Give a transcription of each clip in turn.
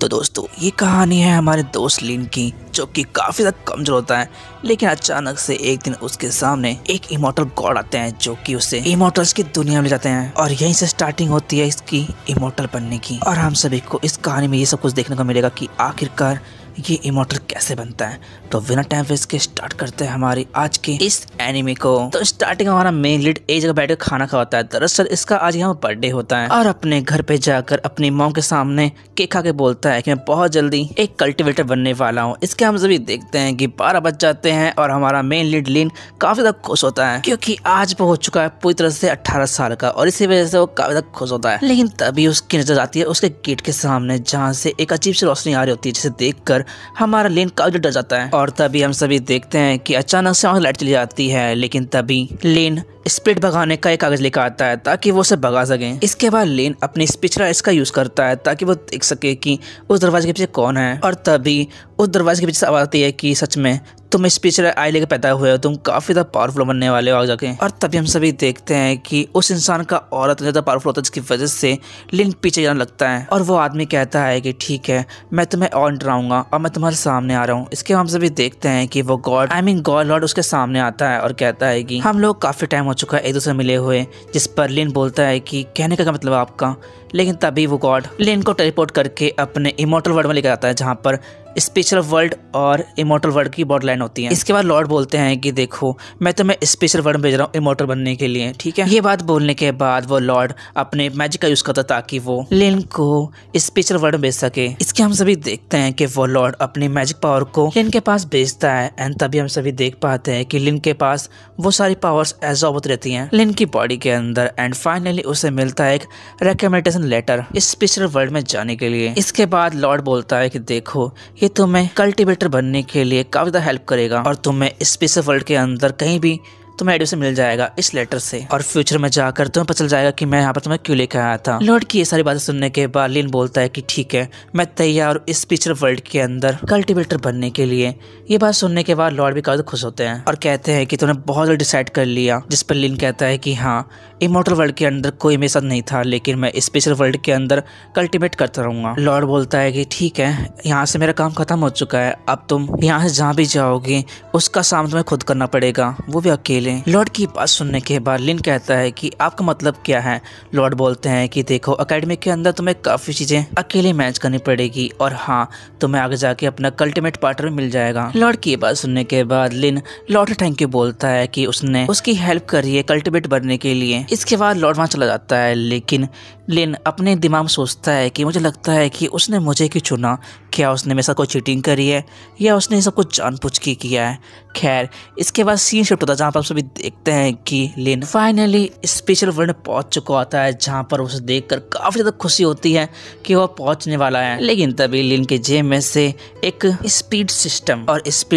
तो दोस्तों ये कहानी है हमारे दोस्त लिन की, जो कि काफी ज्यादा कमजोर होता है। लेकिन अचानक से एक दिन उसके सामने एक इमोर्टल गॉड आते हैं, जो कि उसे इमोर्टल्स की दुनिया में ले जाते हैं। और यहीं से स्टार्टिंग होती है इसकी इमोर्टल बनने की। और हम सभी को इस कहानी में ये सब कुछ देखने को मिलेगा कि आखिरकार ये इमोर्टल कैसे बनता है। तो बिना टाइम वेस्ट के स्टार्ट करते हैं हमारी आज के इस एनिमे को। तो स्टार्टिंग हमारा मेन लीड एक जगह बैठकर खाना खाता है। दरअसल इसका आज यहाँ बर्थडे होता है और अपने घर पे जाकर अपनी मॉम के सामने केक खा के बोलता है कि मैं बहुत जल्दी एक कल्टीवेटर बनने वाला हूँ। इसके हम सभी देखते हैं कि 12 बज जाते हैं और हमारा मेन लीड लिन काफी ज्यादा खुश होता है, क्योंकि आज वो हो चुका है पूरी तरह से 18 साल का, और इसी वजह से वो काफी ज्यादा खुश होता है। लेकिन तभी उसकी नजर आती है उसके गेट के सामने, जहाँ से एक अजीब सी रोशनी आ रही होती है, जिसे देखकर हमारा लिन काफी डर जाता है। और तभी हम सभी देखते हैं कि अचानक से वहाँ लाइट चली जाती है। लेकिन तभी लिन स्पिरिट भगाने का एक कागज लेकर आता है ताकि वो उसे भगा सके। इसके बाद लिन अपनी स्पीचलेस का यूज करता है ताकि वो देख सके कि उस दरवाजे के पीछे कौन है। और तभी उस दरवाजे के पीछे से आवाज आती है कि सच में तुम स्पीचलेस आई लेकर पैदा हुए हो, तुम काफी ज्यादा पावरफुल बनने वाले हो आगे जाके। और तभी हम सभी देखते हैं कि उस इंसान का औरत ज्यादा पावरफुल होता है, जिसकी वजह से लिन पीछे जाने लगता है। और वो आदमी कहता है कि ठीक है, मैं तुम्हें और डराऊंगा और मैं तुम्हारे सामने आ रहा हूँ। इसके हम सभी देखते हैं कि वो गॉड गॉड लॉर्ड उसके सामने आता है और कहता है कि हम लोग काफी टाइम हो चुका है एक दूसरे मिले हुए। जिस पर लिन बोलता है कि कहने का क्या मतलब आपका। लेकिन तभी वो गॉड लिन को टेलीपोर्ट करके अपने इमोर्टल वर्ल्ड में लेकर आता है, जहाँ पर स्पेशल वर्ल्ड और इमोर्टल वर्ल्ड की बॉर्डर लाइन होती है। इसके बाद लॉर्ड बोलते हैं कि देखो, मैं तुम्हें स्पेशल वर्ल्ड में भेज रहा हूँ इमोर्टल बनने के लिए, ठीक है। ये बात बोलने के बाद वो लॉर्ड अपने मैजिक का यूज करता ताकि वो लिन को स्पेशल वर्ल्ड में भेज सके। इसके हम सभी देखते हैं कि वो लॉर्ड अपनी मैजिक पावर को लिन के पास भेजता है। एंड तभी हम सभी देख पाते हैं कि लिन के पास वो सारी पावर्स एब्जॉर्ब होती रहती हैं लिन की बॉडी के अंदर। एंड फाइनली उसे मिलता है एक रिकमेंडेशन लेटर स्पेशल वर्ल्ड में जाने के लिए। इसके बाद लॉर्ड बोलता है कि देखो, ये तुम्हें कल्टीवेटर बनने के लिए काफी ज्यादा हेल्प करेगा और तुम्हें स्पेशल वर्ल्ड के अंदर कहीं भी तुम्हें एडमिशन मिल जाएगा इस लेटर से। और फ्यूचर में जाकर तुम्हें पता चल जाएगा कि मैं यहाँ पर तुम्हें क्यों लेकर आया था। लॉर्ड की ये सारी बातें सुनने के बाद लिन बोलता है कि ठीक है, मैं तैयार इस स्पेशल वर्ल्ड के अंदर कल्टीवेटर बनने के लिए। ये बात सुनने के बाद लॉर्ड भी काफी खुश होते हैं और कहते हैं कि तुमने बहुत जल्दी डिसाइड कर लिया। जिस पर लिन कहता है कि हाँ, इमोर्टल वर्ल्ड के अंदर कोई मेरे साथ नहीं था, लेकिन मैं स्पेशल वर्ल्ड के अंदर कल्टीवेट करता रहूंगा। लॉर्ड बोलता है कि ठीक है, यहाँ से मेरा काम खत्म हो चुका है, अब तुम यहाँ से जहाँ भी जाओगे उसका सामना तुम्हें खुद करना पड़ेगा, वो भी अकेले। लॉर्ड की बात सुनने के बाद लिन कहता है कि आपका मतलब क्या है। लॉर्ड बोलते हैं कि देखो, एकेडमी के अंदर तुम्हें काफी चीजें अकेले मैनेज करनी पड़ेगी, और हाँ, तुम्हें आगे जाके अपना कल्टीमेट पार्टनर मिल जाएगा। लॉर्ड की बात सुनने के बाद लिन लॉर्ड थैंक यू बोलता है कि उसने उसकी हेल्प करी है कल्टीवेट बनने के लिए। इसके बाद लॉर्ड वहां चला जाता है। लेकिन लिन अपने दिमाग में सोचता है कि मुझे लगता है कि उसने मुझे क्यों चुना। क्या उसने मेरे साथ कोई चीटिंग करी है या उसने सब कुछ जानबूझ के किया है। खैर, इसके बाद सीन शिफ्ट होता है, जहाँ पर सभी देखते हैं कि लिन फाइनली स्पेशल वर्ल्ड में पहुंच चुका होता है, जहाँ पर उसे देखकर काफी ज्यादा खुशी होती है कि वह पहुंचने वाला है। लेकिन तभी लिन के जेब में से एक स्पीड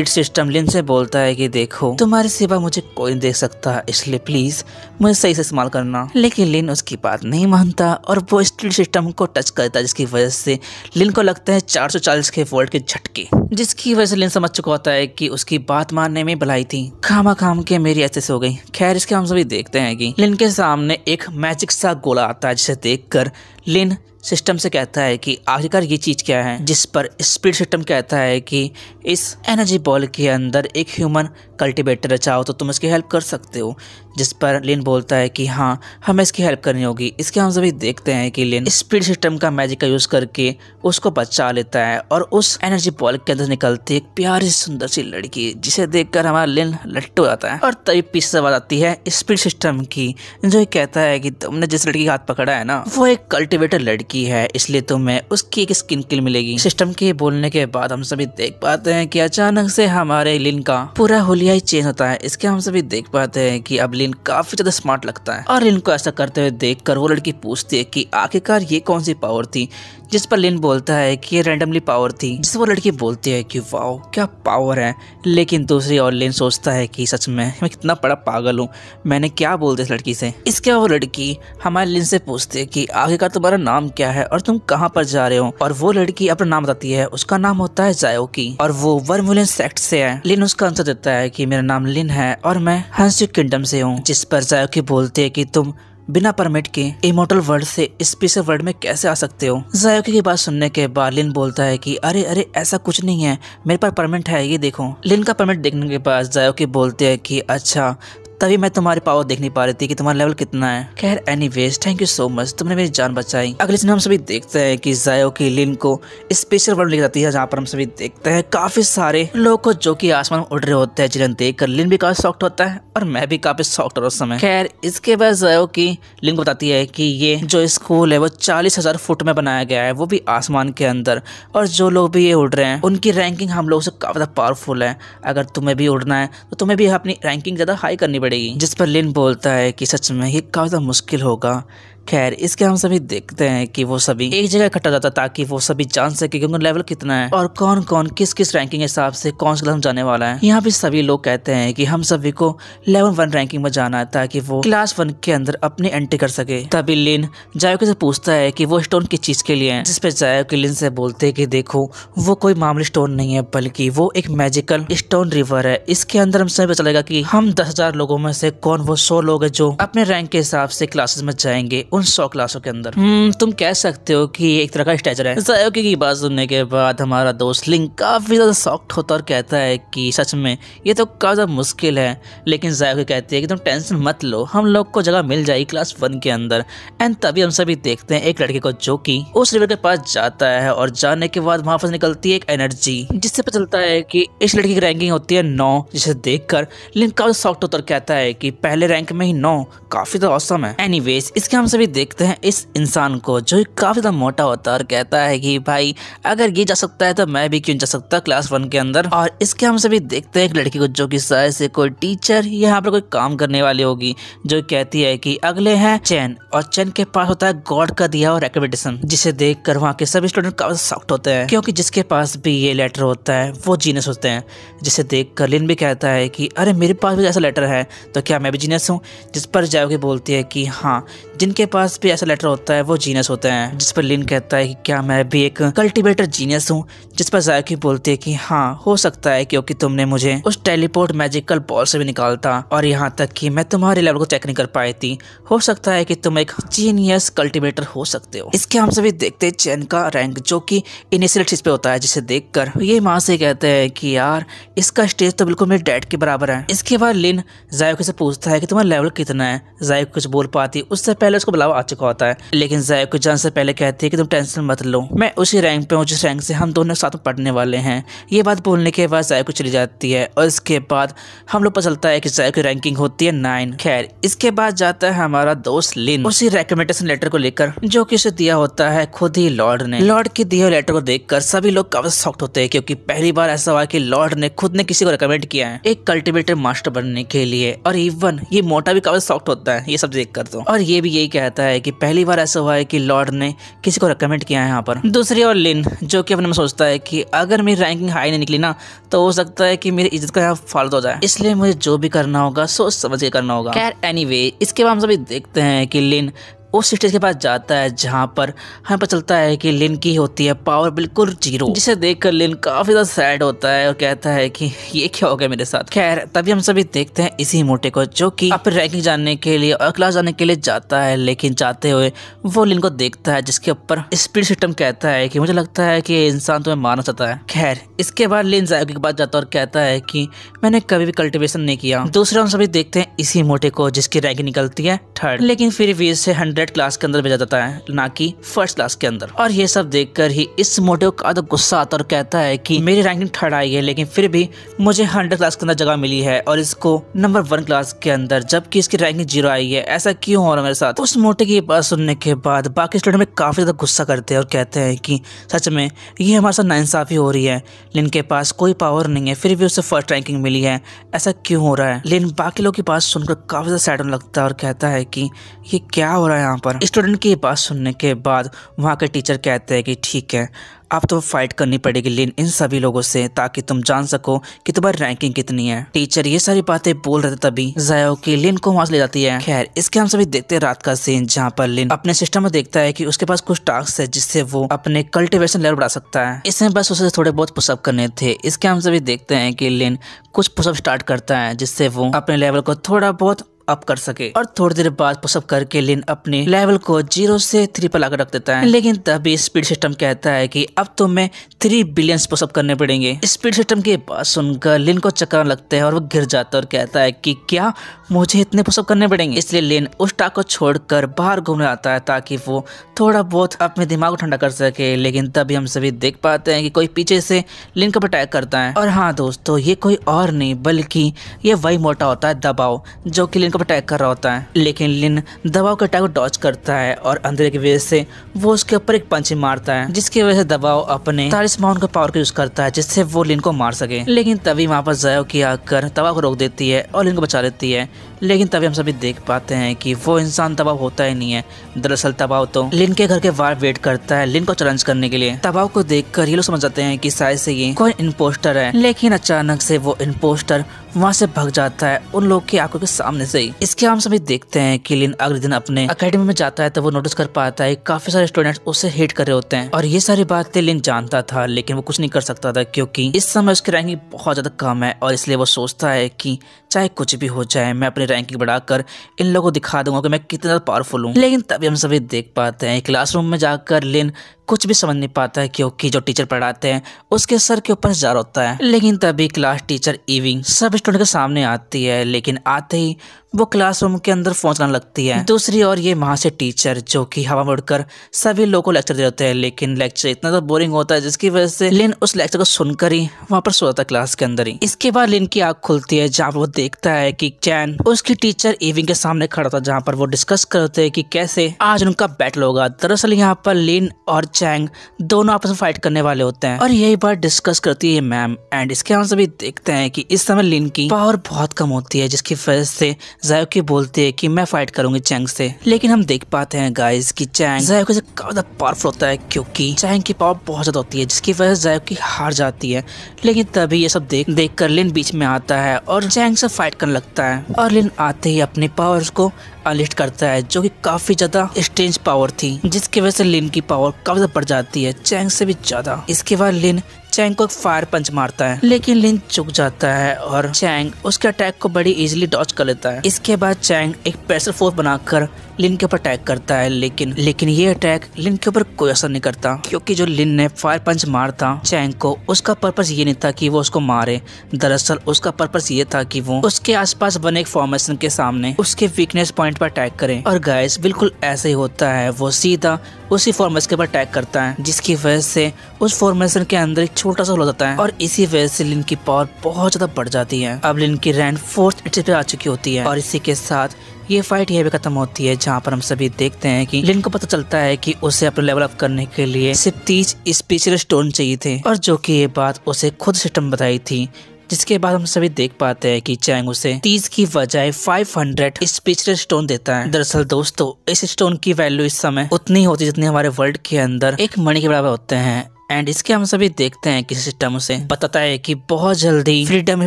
सिस्टम लिन से बोलता है कि देखो, तुम्हारे सिवा मुझे कोई नहीं देख सकता, इसलिए प्लीज मुझे सही से इस्तेमाल करना। लेकिन लिन उसकी बात नहीं मानता और वो स्पीड सिस्टम को टच करता है, जिसकी वजह से लिन को लगता है 440 के वोल्ट के झटके, जिसकी वजह से लिन समझ चुका होता है कि उसकी बात मानने में भलाई थी, खामा खाम के मेरी ऐसे से हो गई। खैर, इसके हम सभी देखते हैं कि लिन के सामने एक मैजिक सा गोला आता है, जिसे देखकर लिन सिस्टम से कहता है कि आखिरकार ये चीज क्या है। जिस पर स्पीड सिस्टम कहता है कि इस एनर्जी बॉल के अंदर एक ह्यूमन कल्टीवेटर है, चाहो तो तुम इसकी हेल्प कर सकते हो। जिस पर लिन बोलता है कि हाँ, हमें इसकी हेल्प करनी होगी। इसके हम सभी देखते हैं कि लिन स्पीड सिस्टम का मैजिक का यूज करके उसको बचा लेता है और उस एनर्जी बॉल के अंदर निकलती एक प्यारी सुंदर सी लड़की, जिसे देखकर हमारा लिन लट्टू हो जाता है। और तभी पीछे से आवाज आती है स्पीड सिस्टम की, जो कहता है कि तुमने जिस लड़की का हाथ पकड़ा है ना, वो एक कल्टीवेटर लड़की है, इसलिए तुम्हें उसकी एक स्किन किल मिलेगी। सिस्टम के बोलने के बाद हम सभी देख पाते हैं कि अचानक से हमारे लिन का पूरा हुलिया ही चेंज होता है। इसके हम सभी देख पाते हैं कि अब लिन काफी ज्यादा स्मार्ट लगता है। और लिन को ऐसा करते हुए देखकर वो लड़की पूछती है कि आखिरकार ये कौन सी पावर थी। जिस पर लिन बोलता है कि ये रैंडमली पावर थी। जिस वो लड़की बोलती है कि वाओ, क्या पावर है। लेकिन दूसरी ओर लिन सोचता है कि सच में मैं कितना बड़ा पागल हूँ, मैंने क्या बोल दिया इस लड़की से। इसके बाद वो लड़की हमारे लिन से पूछती है कि आखिरकार तुम्हारा नाम क्या है और तुम कहाँ पर जा रहे हो। और वो लड़की अपना नाम बताती है, उसका नाम होता है जायोकी और वो वर्मुलेन सेक्ट से है। लिन उसका आंसर देता है कि मेरा नाम लिन है और मैं हंस्यू किंगडम से हूँ। जिस पर जायोकी बोलती है कि तुम बिना परमिट के इमोर्टल वर्ल्ड से स्पेशल वर्ल्ड में कैसे आ सकते हो। जायोकी की बात सुनने के बाद लिन बोलता है कि अरे अरे ऐसा कुछ नहीं है, मेरे पास परमिट है, ये देखो। लिन का परमिट देखने के बाद जायोकी बोलते हैं कि अच्छा, तभी मैं तुम्हारी पावर देख नहीं पा रही थी कि तुम्हारा लेवल कितना है। खैर anyways, thank you so much, तुमने मेरी जान बचाई। अगले सीन हम सभी देखते हैं कि जायोकी लिन को स्पेशल वर्ल्ड ले जाती है, जहाँ पर हम सभी देखते हैं काफी सारे लोग को जो कि आसमान में उड़ रहे होते हैं, जिन्हें देखकर लिन भी काफी शॉक्ड होता है और मैं भी काफी शॉक्ड हो उस समय। खैर इसके बाद जायोकी लिन को बताती है कि ये जो स्कूल है वो 40,000 फुट में बनाया गया है, वो भी आसमान के अंदर, और जो लोग भी ये उड़ रहे हैं उनकी रैंकिंग हम लोगों से काफी ज्यादा पावरफुल है। अगर तुम्हें भी उड़ना है तो तुम्हें भी अपनी रैंकिंग ज्यादा हाई करनी पड़ेगी। जिस पर लिन बोलता है कि सच में ये काफी मुश्किल होगा। खैर इसके हम सभी देखते हैं कि वो सभी एक जगह इकट्ठा जाता ताकि वो सभी जान सके कि उनका लेवल कितना है और कौन कौन किस किस रैंकिंग हिसाब से कौन सा क्लास जाने वाला है। यहाँ पे सभी लोग कहते हैं कि हम सभी को लेवल 1 रैंकिंग में जाना है ताकि वो क्लास 1 के अंदर अपनी एंट्री कर सके। तभी लिन जायोकी से पूछता है कि वो स्टोन किस चीज के लिए है, जिसपे जायोकी लिन से बोलते है कि देखो वो कोई मामूली स्टोन नहीं है, बल्कि वो एक मैजिकल स्टोन रिवर है। इसके अंदर हम सभी पता चलेगा कि हम 10,000 लोगों में से कौन वो 100 लोग है जो अपने रैंक के हिसाब से क्लासेस में जाएंगे उन 100 क्लासों के अंदर। तुम कह सकते हो कि ये एक तरह का स्टेचर है। जायोकी की बात सुनने के बाद हमारा दोस्त लिन काफी ज्यादा शॉक्ड होता और कहता है कि सच में ये तो काफी ज्यादा मुश्किल है, लेकिन जायोकी कहती है कि तुम टेंशन मत लो, हम लोग को जगह मिल जाएगी क्लास 1 के अंदर। एंड तभी हम सभी देखते हैं एक लड़के को जो कि उस रिवर के पास जाता है और जाने के बाद वहां पर निकलती है एक एनर्जी, जिससे पता चलता है कि इस लड़की की रैंकिंग होती है 9, जिसे देखकर लिन काफी शॉक्ड होता और कहता है कि पहले रैंक में ही 9 काफी तो औसम है। एनीवेज इसके हम सभी देखते हैं इस इंसान को जो काफी ज्यादा मोटा होता है और कहता है कि भाई अगर ये जा सकता है तो मैं भी क्यों जा सकता क्लास 1 के अंदर। और इसके हम सभी देखते हैं एक लड़की को जो कि शायद से कोई टीचर यहाँ पर कोई काम करने वाली होगी, जो कहती है कि अगले हैं चैन, और चैन के पास होता है गॉड का दिया और रेकमेंडेशन, जिसे देखकर वहाँ के सभी स्टूडेंट काफी शॉक्ड होते हैं क्योंकि जिसके पास भी ये लेटर होता है वो जीनियस होते हैं। जिसे देखकर लिन भी कहता है कि अरे मेरे पास भी ऐसा लेटर है तो क्या मैं भी जीनियस हूँ, जिस पर जायोकी बोलती है कि हाँ, जिनके पास भी ऐसा लेटर होता है वो जीनियस होते हैं। जिस पर लिन कहता है कि क्या मैं भी एक कल्टीवेटर जीनियस हूँ, जिस पर जायोकी बोलती है कि हाँ हो सकता है, क्योंकि तुमने मुझे उस टेलीपोर्ट मैजिकल बॉल से भी निकालता और यहाँ तक कि मैं तुम्हारे लेवल को चेक नहीं कर पाई थी, हो सकता है कि तुम एक जीनियस कल्टीवेटर हो सकते हो। इसके हम सभी देखते हैं चैन का रैंक जो कि इनिशियल स्टेज पे होता है, जिसे देखकर ये माँ से कहते हैं कि यार इसका स्टेज तो बिल्कुल मेरे डैड के बराबर है। इसके बाद लिन जायोकी से पूछता है कि तुम्हारा लेवल कितना है। जायोकी कुछ बोल पाती उससे पहले उसको बुलावा आ चुका होता है, लेकिन जायोकी जान से पहले कहती है कि तुम टेंशन मत लो, मैं उसी रैंक पे हूँ जिस रैंक से हम दोनों साथ में पढ़ने वाले हैं। ये बात बोलने के बाद जायोकी चली जाती है और इसके बाद हम लोग पता चलता है कि जायोकी रैंकिंग होती है 9। खैर इसके बाद जाता है हमारा दोस्त लिन उसी रेकमेंडेशन लेटर को लेकर जो कि उसे दिया होता है खुद ही लॉर्ड ने। लॉर्ड के दिए हुए लेटर को देखकर सभी लोग काफी शॉक्ड होते हैं क्योंकि पहली बार ऐसा हुआ कि लॉर्ड ने खुद ने किसी को रेकमेंड किया है एक कल्टीवेटर मास्टर बनने के लिए। और इवन ये मोटा भी काफी शॉक्ड होता है ये सब देखकर तो, और ये भी यही कहता है कि पहली बार ऐसा हुआ है कि लॉर्ड ने किसी को रेकमेंड किया है यहाँ पर। दूसरी ओर लिन जो कि अपने में सोचता है कि अगर मेरी रैंकिंग हाई नहीं निकली ना तो हो सकता है कि मेरी इज्जत का यहाँ फालतू हो जाए, इसलिए मुझे जो भी करना होगा सोच समझ के करना होगा। खैर एनीवे इसके बाद हम सभी देखते हैं कि लिन उस स्टेज के पास जाता है जहाँ पर हमें पता चलता है कि लिन की होती है पावर बिल्कुल 0, जिसे देखकर लिन काफी ज्यादा सैड होता है और कहता है कि ये क्या हो गया मेरे साथ। खैर तभी हम सभी देखते हैं इसी मोटे को जो कि अपनी रैंकिंग जानने के लिए और क्लास जाने के लिए जाता है, लेकिन जाते हुए वो लिन को देखता है जिसके ऊपर स्पीड सिस्टम कहता है कि मुझे लगता है कि इंसान तुम्हें मारना चाहता है। खैर इसके बाद लिन जायोकी के पास जाता है और कहता है कि मैंने कभी भी कल्टिवेशन नहीं किया। दूसरा हम सभी देखते हैं इसी मोटे को जिसकी रैंकिंग निकलती है 3rd, लेकिन फिर भी इसे 100 क्लास के अंदर भेजा जाता है ना कि 1st क्लास के अंदर। और ये सब देखकर ही इस मोटे को काफी गुस्सा आता और कहता है कि मेरी रैंकिंग 3rd आई है लेकिन फिर भी मुझे 100 क्लास के अंदर जगह मिली है और इसको नंबर 1 क्लास के अंदर, जबकि इसकी रैंकिंग 0 आई है, ऐसा क्यों हो रहा है मेरे साथ। उस मोटे की बात सुनने के बाद बाकी स्टूडेंट में काफी ज्यादा गुस्सा करते हैं और कहते हैं कि सच में ये हमारे साथ नाइंसाफी हो रही है, लिन के पास कोई पावर नहीं है फिर भी उसे 1st रैंकिंग मिली है, ऐसा क्यों हो रहा है। लिन बाकी लोग की बात सुनकर काफी ज्यादा सैड होने लगता है और कहता है कि ये क्या हो रहा है यहाँ पर। स्टूडेंट की बात सुनने के बाद वहाँ के टीचर कहते हैं कि ठीक है अब तो फाइट करनी पड़ेगी लिन इन सभी लोगों से ताकि तुम जान सको कि तुम्हारी रैंकिंग कितनी है। टीचर ये सारी बातें बोल रहे थे तभी जायोकी लिन को वहां से ले जाती है। खैर इसके हम सभी देखते हैं रात का सीन जहाँ पर लिन अपने सिस्टम में देखता है कि उसके पास कुछ टास्क है जिससे वो अपने कल्टिवेशन लेवल बढ़ा सकता है। इसमें बस उसे थोड़े बहुत पुशअप करने थे। इसके हम सभी देखते हैं कि लिन कुछ पुशअप स्टार्ट करता है जिससे वो अपने लेवल को थोड़ा बहुत अप कर सके। और थोड़ी देर बाद पुशअप करके लिन अपने लेवल को 0 से 3 पर लाकर रख देता है। लेकिन तभी स्पीड सिस्टम कहता है कि अब तुम्हें 3 बिलियन पुशअप करने पड़ेंगे। स्पीड सिस्टम की बात सुनकर लिन को चक्कर लगता है और वो गिर जाता है और कहता है कि क्या मुझे इतने पुशअप करने पड़ेंगे। इसलिए लिन उस टाक को छोड़कर बाहर घूमने आता है ताकि वो थोड़ा बहुत अपने दिमाग को ठंडा कर सके। लेकिन तभी हम सभी देख पाते हैं कि कोई पीछे से लिन को अटैक करता है। और हाँ दोस्तों, ये कोई और नहीं बल्कि ये वही मोटा होता है दबाव, जो कि लिन को अटैक कर रहा होता है। लेकिन लिन दबाव के अटैक को डॉज करता है और अंधेरे की वजह से वो उसके ऊपर एक पंच मारता है, जिसकी वजह से दबाव अपने तालिस्मान के पावर को यूज करता है जिससे वो लिन को मार सके। लेकिन तभी वहाँ पर ज़ायो की आकर दबाव को रोक देती है और लिन को बचा लेती है। लेकिन तभी हम सभी देख पाते हैं कि वो इंसान दबाव होता ही नहीं है। दरअसल दबाव तो लिन के घर के बाहर वेट करता है लिन को चैलेंज करने के लिए। दबाव को देखकर ये लोग समझ जाते हैं कि शायद से ये कोई इम्पोस्टर है। लेकिन अचानक से वो इम्पोस्टर वहाँ से भाग जाता है उन लोग की आंखों के सामने से ही। इसके हम सभी देखते हैं कि लिन अगले दिन अपने एकेडमी में जाता है तो वो नोटिस कर पाता है काफी सारे स्टूडेंट्स उससे हेट कर रहे होते हैं। और ये सारी बातें लिन जानता था लेकिन वो कुछ नहीं कर सकता था क्योंकि इस समय उसकी रैंकिंग बहुत ज्यादा कम है। और इसलिए वो सोचता है कि चाहे कुछ भी हो जाए मैं अपनी रैंकिंग बढ़ाकर इन लोगों को दिखा दूंगा कि मैं कितना ज्यादा पावरफुल हूँ। लेकिन तभी हम सभी देख पाते हैं क्लासरूम में जाकर लिन कुछ भी समझ नहीं पाता है क्योंकि जो टीचर पढ़ाते हैं उसके सर के ऊपर जार होता है। लेकिन तभी क्लास टीचर इविंग सब स्टूडेंट के सामने आती है। लेकिन आते ही वो क्लासरूम के अंदर फोन चलाने लगती है। दूसरी ओर ये वहाँ से टीचर जो कि हवा में उड़कर सभी लोगों को लेक्चर दे देते हैं। लेकिन लेक्चर इतना तो बोरिंग होता है जिसकी वजह से लिन उस लेक्चर को सुनकर ही वहाँ पर सो जाता है क्लास के अंदर ही। इसके बाद लिन की आँख खुलती है जहाँ वो देखता है कि चैन उसकी टीचर इविंग के सामने खड़ा था, जहाँ पर वो डिस्कस करते हैं कि कैसे आज उनका बैटल होगा। दरअसल यहाँ पर लिन और चैंग दोनों आपस में फाइट करने वाले होते हैं और यही बात डिस्कस करती है मैम। एंड इसके हम सभी देखते हैं कि इस समय लिन की पावर बहुत कम होती है जिसकी वजह से ज़ायो की बोलती है कि मैं फाइट करूंगी चैंग से। लेकिन हम देख पाते हैं गाइस कि चैंग ज़ायो से काफी ज्यादा पावरफुल होता है क्योंकि चैंग की पावर बहुत ज्यादा होती है जिसकी वजह से ज़ायो की हार जाती है। लेकिन तभी ये सब देख कर लिन बीच में आता है और चैंग से फाइट करने लगता है। और लिन आते ही अपनी पावर्स को अनलिस्ट करता है जो कि काफी ज्यादा स्ट्रेंज पावर थी जिसकी वजह से लिन की पावर काफी ज्यादा बढ़ जाती है चैंग से भी ज्यादा। इसके बाद लिन चैंग को एक फायर पंच मारता है लेकिन लिन चुक जाता है और चैंग उसके अटैक को बड़ी इजीली डॉज कर लेता है। इसके बाद चैंग एक प्रेशर फोर्स बनाकर लिन के ऊपर अटैक करता है लेकिन ये अटैक लिन के ऊपर कोई असर नहीं करता क्योंकि जो लिन ने फायर पंच मारा था चैंग को उसका पर्पस ये नहीं था कि वो उसको मारे। दरअसल उसका पर्पस ये था कि वो उसके आसपास बने एक फॉर्मेशन के सामने उसके वीकनेस पॉइंट पर अटैक करे। और गाइस बिल्कुल ऐसे ही होता है, वो सीधा उसी फॉर्मेशन के ऊपर अटैक करता है जिसकी वजह से उस फॉर्मेशन के अंदर एक छोटा सा होल जाता है और इसी वजह से लिन की पावर बहुत ज्यादा बढ़ जाती है। अब लिन की रैंक 4th स्टेज पे आ चुकी होती है और इसी के साथ ये फाइट यहीं पे खत्म होती है जहाँ पर हम सभी देखते हैं कि लिन को पता चलता है कि उसे अपने लेवल अप करने के लिए सिर्फ 30 स्पेशल स्टोन चाहिए थे और जो कि ये बात उसे खुद सिस्टम बताई थी। जिसके बाद हम सभी देख पाते हैं कि चैंग उसे 30 की बजाय 500 स्पेशल स्टोन देता है। दरअसल दोस्तों इस स्टोन की वैल्यू इस समय उतनी होती जितनी हमारे वर्ल्ड के अंदर एक मणि के बराबर होते हैं। एंड इसके हम सभी देखते हैं कि सिस्टम उसे बताता है कि बहुत जल्दी फ्रीडम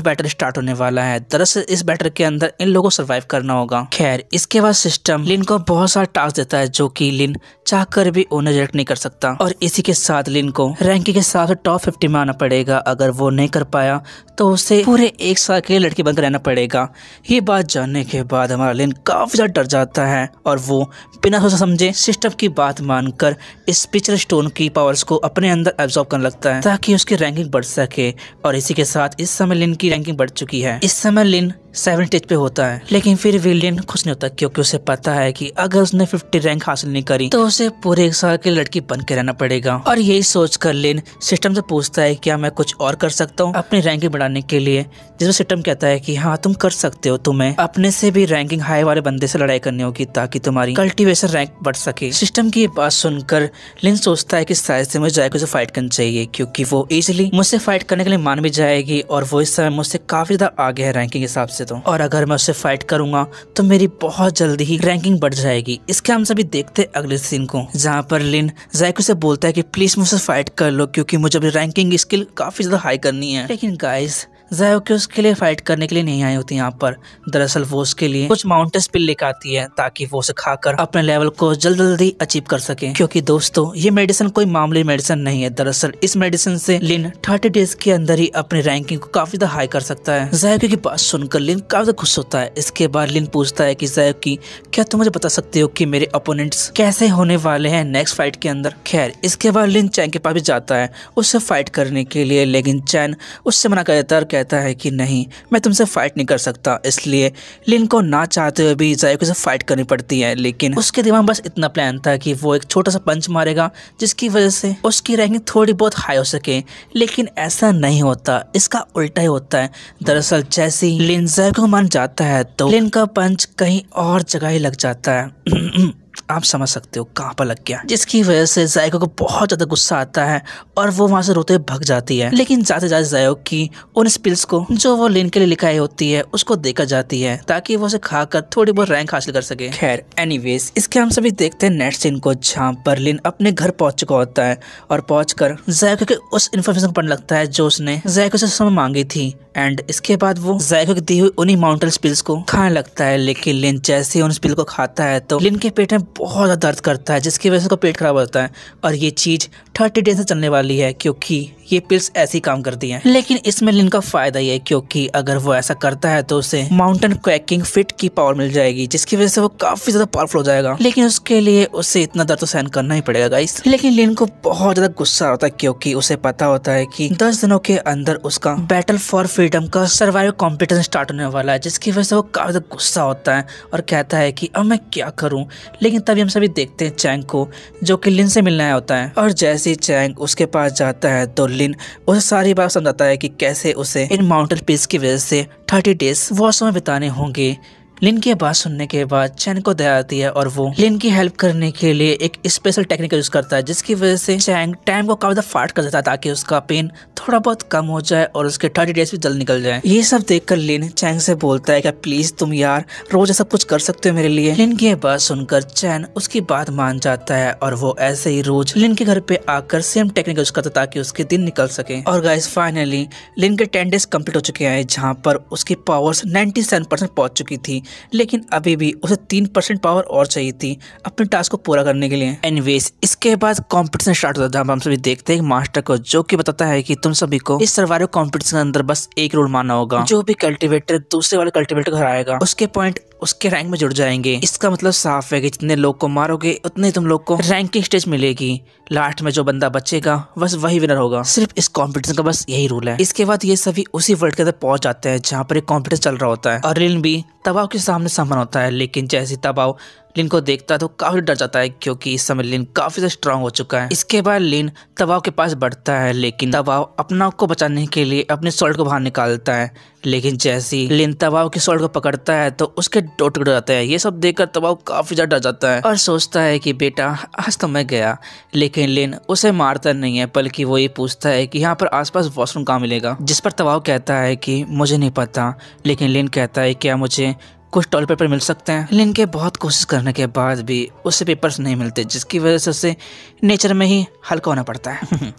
बैटल स्टार्ट होने वाला है। दरअसल इस बैटल के अंदर इन लोगों को सर्वाइव करना होगा। खैर इसके बाद सिस्टम लिन को बहुत सारा टास्क देता है जो कि लिन चाहकर भी उन्हें रिजेक्ट नहीं कर सकता और इसी के साथ लिन को रैंकिंग के हिसाब से टॉप 50 में आना पड़ेगा। अगर वो नहीं कर पाया तो उसे पूरे 1 साल के लिए लड़की बनकर रहना पड़ेगा। ये बात जानने के बाद हमारा लिन काफी ज्यादा डर जाता है और वो बिना सोचा समझे सिस्टम की बात मानकर स्पेशल स्टोन की पावर्स को अपने अंदर एब्जॉर्ब करने लगता है ताकि उसकी रैंकिंग बढ़ सके। और इसी के साथ इस समय लिन की रैंकिंग बढ़ चुकी है। इस समय लिन 7 स्टेज पे होता है लेकिन फिर भी लिन खुश नहीं होता क्योंकि उसे पता है कि अगर उसने 50 रैंक हासिल नहीं करी तो उसे पूरे 1 साल की लड़की बन के रहना पड़ेगा। और यही सोचकर लिन सिस्टम से पूछता है क्या मैं कुछ और कर सकता हूँ अपनी रैंकिंग बढ़ाने के लिए, जिसमें सिस्टम कहता है कि हाँ तुम कर सकते हो, तुम्हें अपने से भी रैंकिंग हाई वाले बंदे से लड़ाई करनी होगी ताकि तुम्हारी कल्टीवेशन रैंक बढ़ सके। सिस्टम की बात सुनकर लिन सोचता है कि शायद से मुझे जायको से फाइट करनी चाहिए क्योंकि वो इजिली मुझसे फाइट करने के लिए मान भी जाएगी और वो इस समय मुझसे काफी ज्यादा आगे है रैंकिंग हिसाब से तो। और अगर मैं उससे फाइट करूंगा तो मेरी बहुत जल्दी ही रैंकिंग बढ़ जाएगी। इसके हम सभी देखते अगले सीन को जहाँ पर लिन जायको से बोलता है कि प्लीज मुझसे फाइट कर लो क्योंकि मुझे अपनी रैंकिंग स्किल काफी ज्यादा हाई करनी है। लेकिन गाइस ज़ायोकी उसके लिए फाइट करने के लिए नहीं आई होती यहाँ पर। दरअसल वो उसके लिए कुछ माउंटेन पिल लेकर आती है ताकि वो उसे खाकर अपने लेवल को जल्दी अचीव कर सके। क्योंकि दोस्तों ये मेडिसिन कोई मामूली मेडिसिन नहीं है। दरअसल इस मेडिसिन से लिन 30 डेज के अंदर ही अपनी रैंकिंग को काफी ज्यादा हाई कर सकता है। ज़ायोकी की बात सुनकर लिन काफी ज्यादा खुश होता है। इसके बाद लिन पूछता है कि ज़ायोकी, क्या तुम मुझे बता सकते हो कि मेरे ओपोनेंट्स कैसे होने वाले हैं नेक्स्ट फाइट के अंदर। खैर इसके बाद लिन चैन के पास भी जाता है उससे फाइट करने के लिए, लेकिन चैन उससे मना कर देता है और कहता है कि नहीं, मैं तुमसे फाइट नहीं कर सकता। इसलिए लिन को ना चाहते हुए भी ज़ायोकी से फाइट करनी पड़ती है। लेकिन उसके दिमाग में बस इतना प्लान था कि वो एक छोटा सा पंच मारेगा जिसकी वजह से उसकी रैंकिंग थोड़ी बहुत हाई हो सके, लेकिन ऐसा नहीं होता, इसका उल्टा ही होता है। दरअसल जैसे ही लिन ज़ायोकी को मान जाता है तो लिन का पंच कहीं और जगह ही लग जाता है। आप समझ सकते हो कहाँ पर लग गया, जिसकी वजह से ज़ायोकी को बहुत ज्यादा गुस्सा आता है और वो वहां से रोते हुए भाग जाती है। लेकिन जाते जाते ज़ायोकी उन स्पिल्स को जो वो लिन के लिए लिखाई होती है उसको देकर जाती है ताकि वो उसे खाकर थोड़ी बहुत रैंक हासिल कर सके। खैर एनीवेज इसके हम सभी देखते हैं नेक्स्ट सीन को, जहाँ पर लिन अपने घर पहुंच चुका होता है और पहुंचकर ज़ायोकी के उस इन्फॉर्मेशन को पढ़ने लगता है जो उसने ज़ायोकी से समय मांगी थी। एंड इसके बाद वो ज़ायोकी की दी हुई उन्हीं माउंटेन स्पिल्स को खाने लगता है। लेकिन लिन जैसे ही उन स्पिल को खाता है तो लिन के पेट में बहुत ज्यादा दर्द करता है, जिसकी वजह से उसका पेट खराब होता है। और ये चीज 30 डेज से चलने वाली है क्योंकि ये पिल्स ऐसे ही काम करती हैं। लेकिन इसमें लिन का फायदा ये है क्योंकि अगर वो ऐसा करता है तो उसे माउंटेन क्वैकिंग फिट की पावर मिल जाएगी, जिसकी वजह से वो काफी ज्यादा पावरफुल हो जाएगा। लेकिन उसके लिए उसे इतना दर्द तो सहन करना ही पड़ेगा गाइस। लेकिन लिन को बहुत ज्यादा गुस्सा होता है क्योंकि उसे पता होता है कि 10 दिनों के अंदर उसका बैटल फॉर फ्रीडम का सर्वाइवल कॉम्पिटिशन स्टार्ट होने वाला है, जिसकी वजह से वो काफी ज्यादा गुस्सा होता है और कहता है कि अब मैं क्या करूं। लेकिन तभी हम सभी देखते हैं चैंग को, जो कि लिन से मिलने आया होता है। और जैसे ही चैंग उसके पास जाता है तो लिन उसे सारी बात समझाता है कि कैसे उसे इन माउंटेन पीस की वजह से 30 डेज वो समय बिताने होंगे। लिन की बात सुनने के बाद चैंग को दया आती है और वो लिन की हेल्प करने के लिए एक स्पेशल टेक्निक यूज करता है, जिसकी वजह से चैंग टाइम को काफी फाट कर देता है ताकि उसका पेन थोड़ा बहुत कम हो जाए और उसके 30 डेज भी जल्द निकल जाए। ये सब देखकर लिन चैंग से बोलता है कि प्लीज तुम यार रोज सब कुछ कर सकते हो मेरे लिए। लिन की बात सुनकर चैंग उसकी बात मान जाता है और वो ऐसे ही रोज लिन के घर पे आकर सेम टेक्निक यूज करता ताकि उसके दिन निकल सके। और गाइस फाइनली लिन के 10 डेज कंप्लीट हो चुके हैं, जहाँ पर उसकी पावर्स 97% पहुंच चुकी थी। लेकिन अभी भी उसे 3% पावर और चाहिए थी अपने टास्क को पूरा करने के लिए। एनीवेज इसके बाद कंपटीशन स्टार्ट होता है, जहाँ हम सभी देखते हैं मास्टर को, जो कि बताता है कि तुम सभी को इस सर्वाइवल कंपटीशन के अंदर बस एक रूल मानना होगा, जो भी कल्टीवेटर दूसरे वाले कल्टीवेटर को हराएगा उसके पॉइंट उसके रैंक में जुड़ जाएंगे। इसका मतलब साफ है कि जितने लोग को मारोगे उतने तुम लोग को रैंकिंग स्टेज मिलेगी। लास्ट में जो बंदा बचेगा बस वही विनर होगा। सिर्फ इस कंपटीशन का बस यही रूल है। इसके बाद ये सभी उसी वर्ल्ड के अंदर पहुंच जाते हैं जहाँ पर एक कंपटीशन चल रहा होता है और लिन भी तबाव के सामने सामने होता है। लेकिन जैसे तबाव लिन को देखता है तो काफी डर जाता है क्योंकि इस समय लिन काफी ज्यादा स्ट्रांग हो चुका है। इसके बाद लिन तबाव के पास बढ़ता है, लेकिन तबाव अपना को बचाने के लिए अपने सोल्ड को बाहर निकालता है। लेकिन जैसे ही लिन तबाव के सोल्ड को पकड़ता है तो उसके 2 टुकड़े हो जाते हैं। ये सब देखकर तबाव काफी ज्यादा डर जाता है और सोचता है कि बेटा आज तो मैं गया। लेकिन लिन उसे मारता नहीं है, बल्कि वो ये पूछता है कि यहाँ पर आसपास वॉशरूम कहाँ मिलेगा, जिस पर तबाव कहता है कि मुझे नहीं पता। लेकिन लिन कहता है क्या मुझे कुछ टॉयलेट पेपर मिल सकते हैं। लिन के बहुत कोशिश करने के बाद भी उसे पेपर्स नहीं मिलते, जिसकी वजह से उसे नेचर में ही हल्का होना पड़ता है।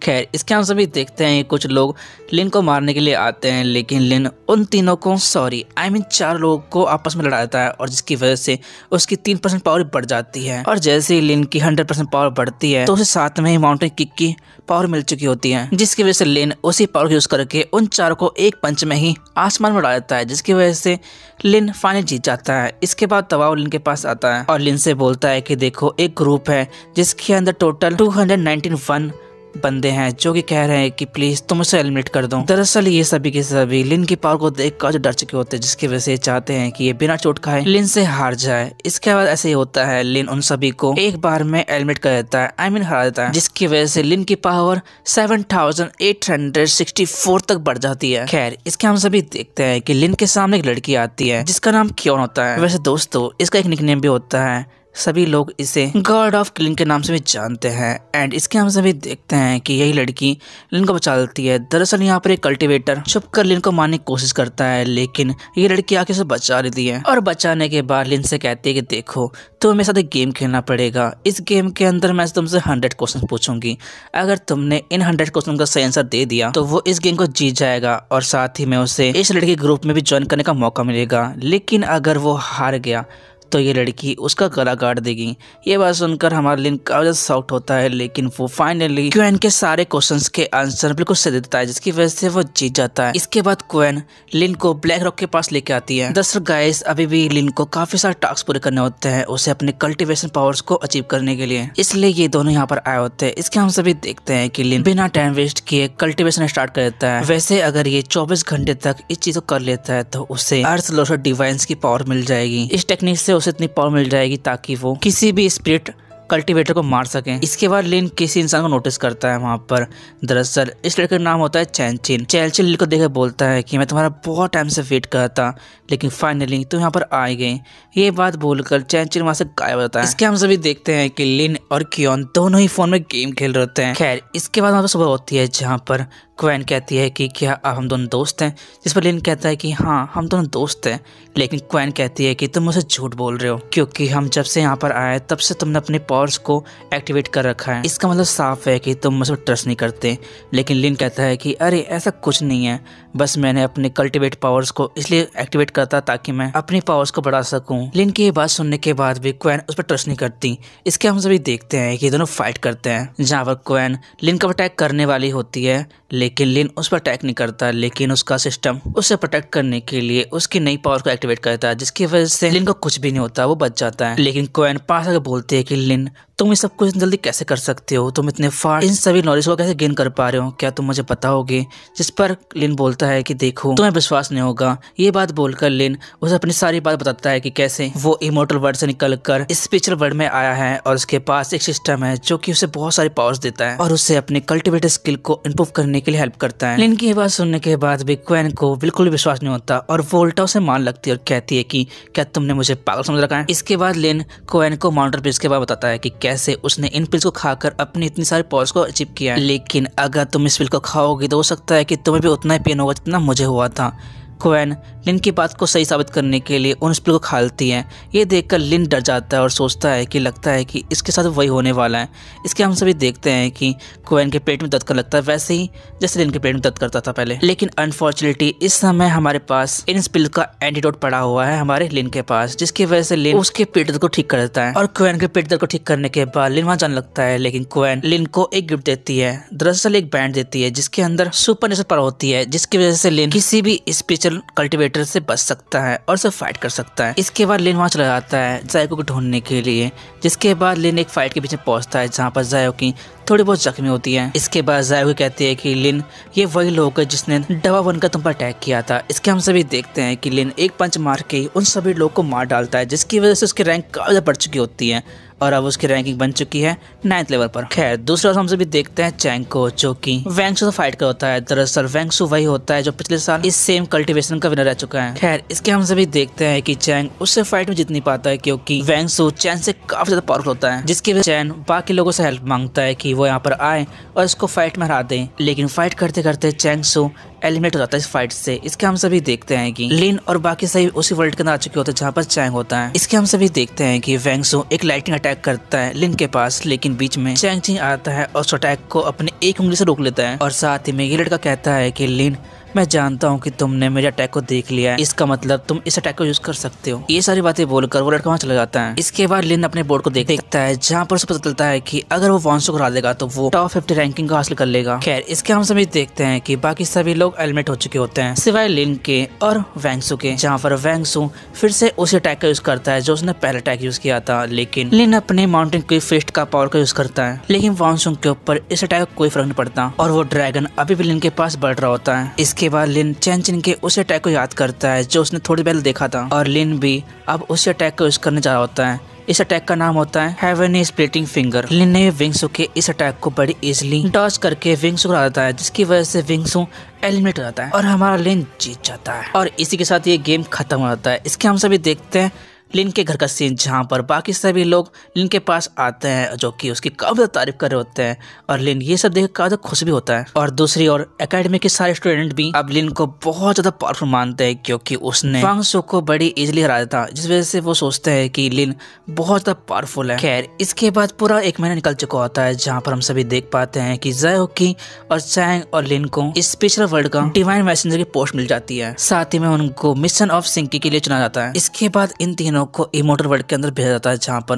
खैर इसके हम सभी देखते हैं कुछ लोग लिन को मारने के लिए आते हैं, लेकिन लिन उन तीनों को I mean 4 लोगों को आपस में लड़ा देता है और जिसकी वजह से उसकी 3% पावर बढ़ जाती है। और जैसे ही लिन की 100% पावर बढ़ती है तो उसे साथ में ही माउंटेन किक की पावर मिल चुकी होती है, जिसकी वजह से लिन उसी पावर यूज करके उन 4 को एक पंच में ही आसमान में उड़ा देता है, जिसकी वजह से लिन फाइनल जीत जाता है। इसके बाद तबाव लिन के पास आता है और लिन से बोलता है कि देखो एक ग्रुप है जिसके अंदर टोटल 291 बंदे हैं जो कि कह रहे हैं कि प्लीज तुम उसे एलिमिनेट कर दो। दरअसल ये सभी के सभी लिन की पावर को देखकर जो डर चुके होते हैं, जिसकी वजह से चाहते हैं कि ये बिना चोट खाए लिन से हार जाए। इसके बाद ऐसे ही होता है, लिन उन सभी को एक बार में एलिमिनेट कर देता है, हरा देता है, जिसकी वजह से लिन की पावर 7864 तक बढ़ जाती है। खैर इसके हम सभी देखते हैं कि लिन के सामने एक लड़की आती है जिसका नाम क्योन होता है। वैसे दोस्तों इसका एक निकनेम भी होता है सभी लोग इसे गॉड ऑफ किलिंग के नाम से भी जानते हैं। एंड इसके हम सभी देखते हैं कि यही लड़की लिन को बचा लेती है। दरअसल यहाँ पर एक कल्टीवेटर छुप कर लिन को मारने की कोशिश करता है, लेकिन ये लड़की आके उसे बचा लेती है। और बचाने के बाद लिन से कहती है कि देखो, तुम्हें मेरे साथ एक गेम खेलना पड़ेगा। इस गेम के अंदर मैं तुमसे 100 क्वेश्चन पूछूंगी। अगर तुमने इन 100 क्वेश्चन का सही आंसर दे दिया तो वो इस गेम को जीत जाएगा और साथ ही में उसे इस लड़की ग्रुप में भी ज्वाइन करने का मौका मिलेगा। लेकिन अगर वो हार गया तो ये लड़की उसका गला काट देगी। ये बात सुनकर हमारा लिन काफी ज्यादा शॉक्ड होता है, लेकिन वो फाइनली क्वेन के सारे क्वेश्चंस के आंसर बिल्कुल सही देता है, जिसकी वजह से वो जीत जाता है। इसके बाद क्वेन लिन को ब्लैक रॉक के पास लेके आती है। दरअसल गाइस, अभी भी लिन को काफी सारे टास्क पूरे करने होते हैं उसे अपने कल्टीवेशन पावर्स को अचीव करने के लिए, इसलिए ये दोनों यहाँ पर आए होते हैं। इसके हम सभी देखते हैं कि लिन बिना टाइम वेस्ट किए कल्टीवेशन स्टार्ट कर देता है। वैसे अगर ये 24 घंटे तक इस चीज को कर लेता है तो उसे अर्थ लोशर डिवाइन्स की पावर मिल जाएगी। इस टेक्निक से उसे इतनी पावर मिल जाएगी ताकि वो किसी भी स्पिरिट कल्टीवेटर को मार सके। इसके बाद लिन किसी इंसान को नोटिस करता है वहाँ पर। दरअसल इस लड़के का नाम होता है चैनचिन। चैनचिन लिन को देखकर बोलता है कि मैं तुम्हारा बहुत टाइम से वेट कर रहा था, लेकिन फाइनली तुम यहाँ पर आ गए। ये बात बोलकर चैनचिन वहाँ से गायब हो जाता है। इसके हम सभी देखते हैं कि लिन और कियोन दोनों ही फोन में गेम खेल रहे होते हैं। खैर, इसके बाद वहाँ पर सुबह होती है जहाँ पर क्वेन कहती है कि क्या अब हम दोनों दोस्त हैं, जिस पर लिन कहता है कि हाँ हम दोनों दोस्त हैं। लेकिन क्वेन कहती है कि तुम मुझसे झूठ बोल रहे हो, क्योंकि हम जब से यहाँ पर आए तब से तुमने अपने पावर्स को एक्टिवेट कर रखा है। इसका मतलब साफ है कि तुम मुझे ट्रस्ट नहीं करते। लेकिन लिन कहता है कि अरे ऐसा कुछ नहीं है, बस मैंने अपने कल्टीवेट पावर्स को इसलिए एक्टिवेट करता ताकि मैं अपनी पावर्स को बढ़ा सकूं। लिन की ये बात सुनने के बाद भी क्वेन उस पर ट्रस्ट नहीं करती। इसके हम सभी देखते हैं कि दोनों फाइट करते हैं, जहाँ पर क्वेन लिन का अटैक करने वाली होती है, लेकिन लिन उस पर अटैक नहीं करता। लेकिन उसका सिस्टम उसे प्रोटेक्ट करने के लिए उसकी नई पावर को एक्टिवेट करता है, जिसकी वजह से लिन को कुछ भी नहीं होता, वो बच जाता है। लेकिन क्वेन पास आकर बोलती है कि लिन, तुम ये सब कुछ जल्दी कैसे कर सकते हो? तुम इतने फास्ट इन सभी नॉलेज को कैसे गेन कर पा रहे हो? क्या तुम मुझे बताओगे? जिस पर लिन बोलता है कि देखो, तुम्हें विश्वास नहीं होगा। ये बात बोलकर लिन उसे अपनी सारी बात बताता है कि कैसे वो इमोर्टल वर्ल्ड से निकलकर स्पिरिचुअल वर्ल्ड में आया है और उसके पास एक सिस्टम है जो कि उसे बहुत सारी पावर्स देता है और उसे अपने कल्टीवेटर स्किल को इम्प्रूव करने के लिए हेल्प करता है। लिन की ये बात सुनने के बाद भी क्वेन को बिल्कुल भी विश्वास नहीं होता और वो उल्टा उसे मान लगती है और कहती है कि क्या तुमने मुझे पागल समझ रखा है? इसके बाद लिन क्वेन को माउंटेन पिल्स के बाद बताता है कि कैसे उसने इन पिल्स को खाकर अपनी इतनी सारी पावर्स को अचीव किया है। लेकिन अगर तुम इस पिल को खाओगे तो हो सकता है कि तुम्हें भी उतना ही पेन होगा जितना मुझे हुआ था। क्वेन लिन की बात को सही साबित करने के लिए उन स्पिल को खा लेती है। ये देखकर लिन डर जाता है और सोचता है कि लगता है कि इसके साथ वही होने वाला है। इसके हम सभी देखते हैं कि क्वेन के पेट में दर्द करने लगता है, वैसे ही जैसे लिन के पेट में दर्द करता था पहले। लेकिन अनफॉर्चुनेटली इस समय हमारे पास इन स्पिल का एंटीडोट पड़ा हुआ है हमारे लिन के पास, जिसकी वजह से लिन उसके पेट दर्द को ठीक कर देता है। और क्वेन के पेट दर्द को ठीक करने के बाद लिन वहां जाने लगता है। लेकिन क्वेन लिन को एक गिफ्ट देती है, दरअसल एक बैंड देती है जिसके अंदर सुपर नेचुरल पावर होती है, जिसकी वजह से लिन किसी भी स्पेशल कल्टीवेटर से बच सकता है और उसे फाइट कर सकता है। इसके बाद लिन वहां चला जाता है जायको को ढूंढने के लिए, जिसके बाद लिन एक फाइट के पीछे पहुंचता है जहां पर जायो की थोड़ी बहुत जख्मी होती है। इसके बाद जायो कहती है कि लिन, ये वही लोग है जिसने दवा बनकर तुम पर अटैक किया था। इसके हम सभी देखते हैं कि लिन एक पंच मार के उन सभी लोग को मार डालता है, जिसकी वजह से उसकी रैंक काफी बढ़ चुकी होती है और अब उसकी रैंकिंग बन चुकी है 9th लेवल पर। खैर, दूसरा हम सभी देखते हैं चैंग को, जो कि वैंगसू से फाइट कर होता है। दरअसल वैंगसू वही होता है जो पिछले साल इस सेम कल्टीवेशन का विनर रह चुका है। खैर, इसके हम सभी देखते हैं कि चैंग उससे फाइट में जीत नहीं पाता है, क्योंकि वैंगसू चैन से काफी ज्यादा पावरफुल होता है, जिसकी वजह से चैन बाकी लोगों से हेल्प मांगता है कि वो यहाँ पर आए और इसको फाइट में हरा दे। लेकिन फाइट करते करते चैंगसू एलिमिनेट हो जाता है इस फाइट से। इसके हम सभी देखते हैं कि लिन और बाकी सभी उसी वर्ल्ड के अंदर आ चुके होते हैं जहाँ पर चैंग होता है। इसके हम सभी देखते हैं कि वैंगसू एक लाइटिंग अटैक करता है लिन के पास, लेकिन बीच में चैंग चिंग आता है और उस अटैक को अपने एक उंगली से रोक लेता है। और साथ ही में ये लड़का कहता है कि लिन, मैं जानता हूँ कि तुमने मेरे अटैक को देख लिया है, इसका मतलब तुम इस अटैक को यूज कर सकते हो। ये सारी बातें बोलकर वो लड़का वहाँ चला जाता है। इसके बाद लिन अपने बोर्ड को देखता है जहाँ पर उसे पता चलता है कि अगर वो वॉन्सो को हरा देगा तो वो टॉप 50 रैंकिंग को हासिल कर लेगा। खैर, इसके हम सभी देखते हैं कि बाकी सभी लोग एलिमिनेट हो चुके होते हैं सिवाय लिन के और वैंगसू के, जहाँ पर वैंगसू फिर से उसी अटैक का यूज करता है जो उसने पहले अटैक यूज किया था। लेकिन लिन अपने माउंटेन की फिस्ट का पावर का यूज करता है, लेकिन वॉन्सू के ऊपर इस अटैक का कोई फर्क नहीं पड़ता और वो ड्रैगन अभी भी लिन के पास बढ़ रहा होता है। इसके बाद लिन चैन के उस अटैक को याद करता है जो उसने थोड़ी पहले देखा था और लिन भी अब उसी अटैक को यूज करने जा रहा होता है। इस अटैक का नाम होता है हेवनी स्प्लिटिंग फिंगर। लिन ने विंगसू के इस अटैक को बड़ी इजीली डॉज करके विंगसू को हरा देता है, जिसकी वजह से विंगसू एलिमिनेट हो जाता है और हमारा लिन जीत जाता है और इसी के साथ ये गेम खत्म हो जाता है। इसके हम सभी देखते हैं लिन के घर का सीन, जहाँ पर बाकी सभी लोग लिन के पास आते हैं जो कि उसकी काफी ज्यादा तारीफ कर रहे होते हैं और लिन ये सब देख काफी ज्यादा खुश भी होता है। और दूसरी ओर एकेडमी के सारे स्टूडेंट भी अब लिन को बहुत ज्यादा पावरफुल मानते हैं क्योंकि उसने वांग शो को बड़ी इजीली हराया था, जिस वजह से वो सोचते हैं कि लिन बहुत ज्यादा पावरफुल है। खैर इसके बाद पूरा 1 महीना निकल चुका होता है, जहाँ पर हम सभी देख पाते हैं कि ज़ायोकी और चैंग और लिन को इस स्पेशल वर्ल्ड का डिवाइन मैसेंजर की पोस्ट मिल जाती है। साथ ही में उनको मिशन ऑफ सिंकी के लिए चुना जाता है। इसके बाद इन तीनों को इमोर्टल वर्ल्ड के अंदर भेजा जाता है,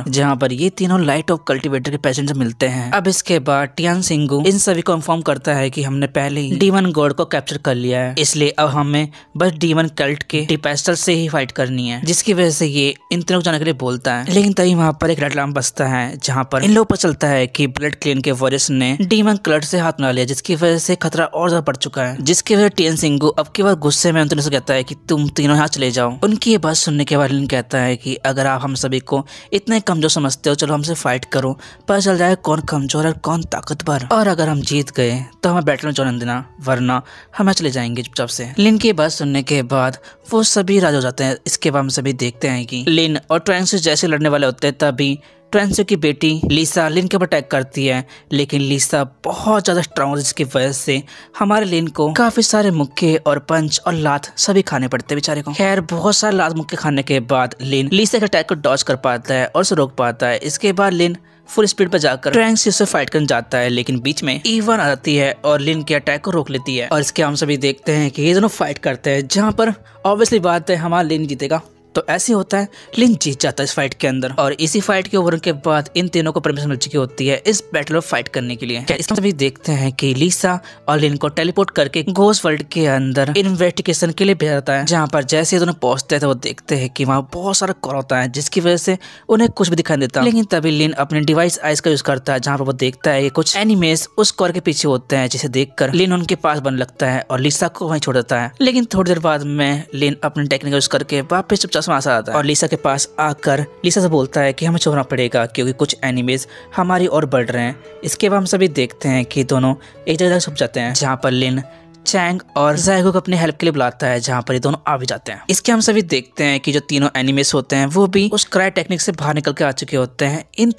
जहाँ पर ये तीनों लाइट ऑफ कल्टिवेटर के पैसेंजर मिलते हैं। अब इसके बाद टियान सिंगू इन सभी को इन्फॉर्म करता है कि हमने पहले ही डीमन गॉड को कैप्चर कर लिया है, इसलिए अब हमें बस डीमन कल्ट के टिपेस्टल से ही फाइट करनी है, जिसकी वजह से ये इन तीनों को जाने के लिए बोलता है। लेकिन तभी वहाँ पर एक रेड अलार्म बजता है, जहाँ पर इन लोगों को चलता है कि ब्लड क्लेन के वॉरियर्स ने डीमन कल्ट से हाथ मिला लिया, जिसकी वजह से खतरा और ज्यादा बढ़ चुका है। जिसकी वजह टियान सिंगू अब के बाद गुस्से में उन तीनों से कहता है कि तुम तीनों यहाँ चले जाओ। उनकी ये बात सुनने के बाद लिन कहता है कि अगर आप हम सभी को इतने कमजोर समझते हो, चलो हमसे फाइट करो, पता चल जाए कौन कमजोर है कौन ताकतवर, और अगर हम जीत गए तो हमें बैटल में ज्वाइन देना, वरना हम चले जाएंगे चुपचाप से। लिन की बात सुनने के बाद वो सभी राजी हो जाते हैं। इसके बाद हम सभी देखते हैं कि लिन और ट्रांसो जैसे लड़ने वाले होते हैं, तभी ट्रांसो की बेटी लीसा लिन के ऊपर अटैक करती है, लेकिन लीसा बहुत ज्यादा स्ट्रांग है, जिसकी वजह से हमारे लिन को काफी सारे मुक्के और पंच और लात सभी खाने पड़ते हैं बेचारे को। खैर बहुत सारे लात मुक्के खाने के बाद लिन लीसा के अटैक को डॉज कर पाता है और उसे रोक पाता है। इसके बाद लिन फुल स्पीड पर जाकर ट्रैंक्स से फाइट करने जाता है, लेकिन बीच में ईवन आती है और लिन के अटैक को रोक लेती है। और इसके हम सभी देखते हैं कि ये दोनों फाइट करते हैं, जहाँ पर ऑब्वियसली बात है हमारा लिन जीतेगा। तो ऐसे होता है, लिन जीत जाता है इस फाइट के अंदर। और इसी फाइट के ओवर के बाद इन तीनों को परमिशन मिल चुकी होती है इस बैटल में फाइट करने के लिए। इसमें सभी देखते हैं कि लीसा और लिन को टेलीपोर्ट करके घोस्ट वर्ल्ड के अंदर इन्वेस्टिगेशन के लिए भेजा जाता है, जहाँ पर जैसे दोनों पहुंचते हैं तो वो देखते हैं कि वहाँ बहुत सारा कॉर होता है, जिसकी वजह से उन्हें कुछ भी दिखाई देता। लेकिन तभी लिन अपने डिवाइस आइज का यूज करता है, जहाँ पर वो देखता है कि कुछ एनिमेस उस कॉर के पीछे होते हैं, जिसे देखकर लिन उनके पास बनने लगता है और लीसा को वहीं छोड़ देता है। लेकिन थोड़ी देर बाद में लिन अपने टेक्निक यूज करके वापस चुपचाप वहां से आता है और लीसा के पास आकर लीसा से बोलता है कि हमें छोड़ना पड़ेगा क्योंकि कुछ एनिमीज हमारी ओर बढ़ रहे हैं। इसके बाद हम सभी देखते हैं कि दोनों एक जगह छुप जाते हैं, जहाँ पर लिन चैंग और ज़ायगो को अपने हेल्प के लिए बुलाता है, जहाँ पर ये दोनों आ भी जाते हैं। इसके हम सभी देखते हैं कि जो तीनों एनिमेस होते हैं वो भी उस क्राई टेक्निक से बाहर निकल के आ चुके होते हैं इन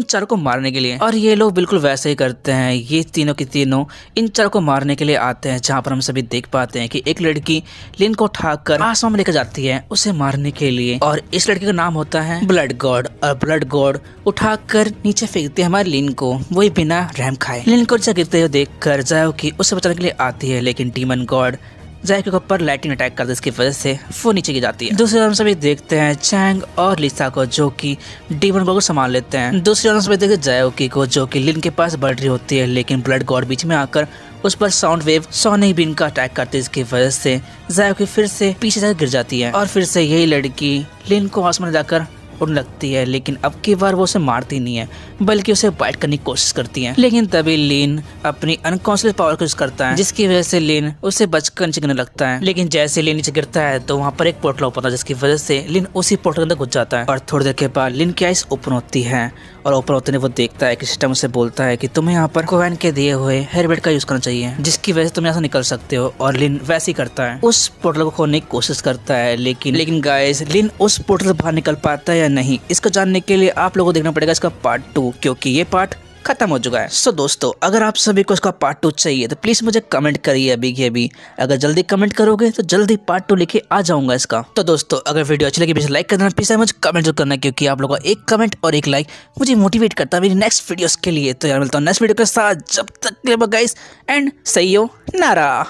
चारों को मारने के लिए। और ये लोग बिल्कुल वैसे ही करते हैं, ये तीनों की तीनों इन चारों को मारने के लिए आते हैं, जहाँ पर हम सभी देख पाते हैं कि एक लड़की लिन को उठाकर आसमान में लेकर जाती है उसे मारने के लिए, और इस लड़के का नाम होता है ब्लड गॉड। और ब्लड गॉड उठाकर नीचे फेंकते हैं हमारे लिन को, वही बिना रहम खाए। लिन को नीचे गिरते हुए देखकर ज़ायोकी उसे बचाने के लिए आती है, लेकिन डीमन गॉड ज़ायोकी के ऊपर लाइटिंग अटैक करते, इसकी वजह से वो नीचे गिर जाती है। दूसरी ओर हम सभी देखते हैं चैंग और लीसा को, जो कि डीमन गॉड को संभाल लेते हैं। दूसरी ओर हम सभी देखते हैं ज़ायोकी को, जो कि लिन के पास बढ़ रही होती है, लेकिन ब्लड गॉड बीच में आकर उस पर साउंड वेव सोनिक बीम का अटैक करते, इसकी वजह से ज़ायोकी फिर से पीछे जाकर गिर जाती है। और फिर से यही लड़की लिन को आसमान जाकर उड़ने लगती है, लेकिन अब की बार वो उसे मारती नहीं है बल्कि उसे बाइट करने की कोशिश करती है। लेकिन तभी लिन अपनी अनकॉन्शियस पावर को यूज करता है, जिसकी वजह से लिन उसे बचकर नीचे गिरने लगता है। लेकिन जैसे लिन नीचे गिरता है तो वहाँ पर एक पोर्टल ओपन होता है, जिसकी वजह से लिन उसी पोर्टल के अंदर घुस जाता है। और थोड़ी देर के बाद लिन की आइज ओपन होती है, और ओपन होते ही वो देखता है कि सिस्टम उसे बोलता है कि तुम्हें यहाँ पर कोवेन के दिए हुए हेयरबैंड का यूज करना चाहिए, जिसकी वजह से तुम यहाँ से निकल सकते हो। और लिन वैसे ही करता है, उस पोर्टल को खोलने की कोशिश करता है, लेकिन गाइस लिन उस पोर्टल से बाहर निकल पाता है या नहीं, इसको जानने के लिए आप लोगों को देखना पड़ेगा इसका पार्ट 2, क्योंकि ये पार्ट खत्म हो चुका है। सो दोस्तों, अगर आप सभी को इसका पार्ट 2 चाहिए तो प्लीज मुझे कमेंट करिए अभी के अभी। अगर जल्दी कमेंट करोगे तो जल्दी पार्ट 2 लेके आ जाऊंगा इसका। तो दोस्तों, अगर वीडियो अच्छी लगी प्लीज लाइक कर देना, प्लीज मुझे कमेंट जरूर करना, क्योंकि आप लोगों का एक कमेंट और एक लाइक मुझे मोटिवेट करता है मेरी नेक्स्ट वीडियोस के लिए। तो यार मिलता हूँ नेक्स्ट वीडियो के साथ, जब तक के लिए गाइस एंड सही हो नारा।